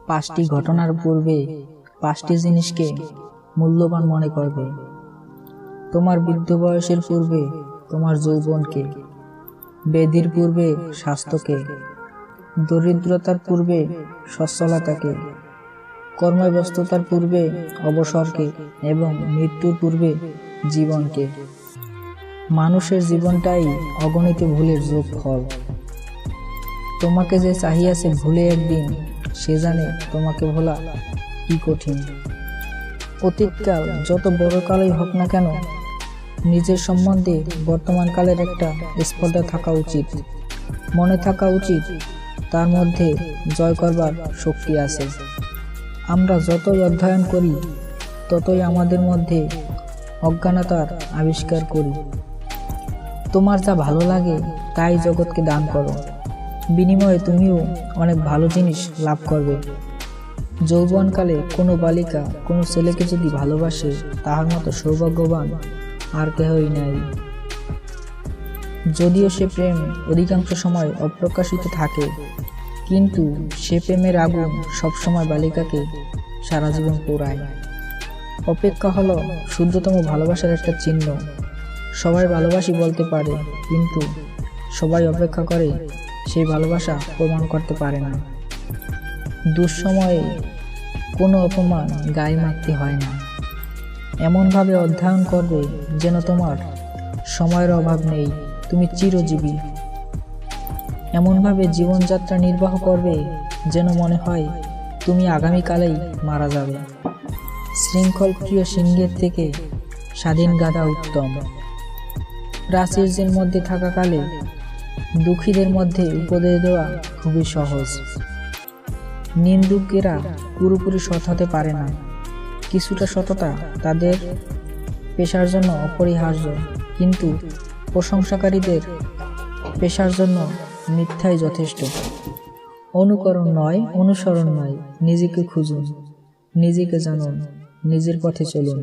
পাঁচটি ঘটনার পূর্বে পাঁচটি জিনিসকে মূল্যবান মনে করবে। তোমার বৃদ্ধ বয়সের পূর্বে তোমার যৌবনকে, ব্যাধির পূর্বে স্বাস্থ্যকে, দরিদ্রতার পূর্বে সচ্ছলতাকে, কর্মব্যস্ততার পূর্বে অবসরকে এবং মৃত্যুর পূর্বে জীবনকে। মানুষের জীবনটাই অগণিত ভুলের যোগফল। তোমাকে যে চাহিয়াছে ভুলে একদিন, সে জানে তোমাকে ভোলা কি কঠিন। অতীতকাল যত বড় কালই হোক না কেন, নিজের সম্বন্ধে বর্তমান কালের একটা স্পর্ধা থাকা উচিত। মনে থাকা উচিত তার মধ্যে জয় করবার শক্তি আছে। আমরা যতই অধ্যয়ন করি ততই আমাদের মধ্যে অজ্ঞানতার আবিষ্কার করি। তোমার যা ভালো লাগে তাই জগৎকে দান করো, বিনিময়ে তুমিও অনেক ভালো জিনিস লাভ করবে। যৌবনকালে কোনো বালিকা কোনো ছেলেকে যদি ভালোবাসে, তাহার মতো সৌভাগ্যবান আর কেহই নাই। যদিও সে প্রেম অধিকাংশ সময় অপ্রকাশিত থাকে, কিন্তু সে প্রেমের আগুন সবসময় বালিকাকে সারা জীবন পোড়ায়। অপেক্ষা হলো শুদ্ধতম ভালোবাসার একটা চিহ্ন। সবাই ভালোবাসি বলতে পারে, কিন্তু সবাই অপেক্ষা করে সেই ভালোবাসা প্রমাণ করতে পারে না। দুঃসময়ে কোনো অপমান গায়ে মাখতে হয় না। এমনভাবে অধ্যয়ন করবে যেন তোমার সময়ের অভাব নেই, তুমি চিরজীবী। এমনভাবে জীবনযাত্রা নির্বাহ করবে যেন মনে হয় তুমি আগামীকালেই মারা যাবে। শৃঙ্খল প্রিয় সিংহের থেকে স্বাধীন গাধা উত্তম। প্রাচীর্যের মধ্যে থাকাকালে দুঃখীদের মধ্যে উপদেশ দেওয়া খুবই সহজ। নিন্দুকেরা পুরোপুরি সৎ হতে পারে না। কিছুটা সততা তাদের পেশার জন্য অপরিহার্য, কিন্তু প্রশংসাকারীদের পেশার জন্য মিথ্যাই যথেষ্ট। অনুকরণ নয়, অনুসরণ নয়, নিজেকে খুঁজুন, নিজেকে জানুন, নিজের পথে চলুন।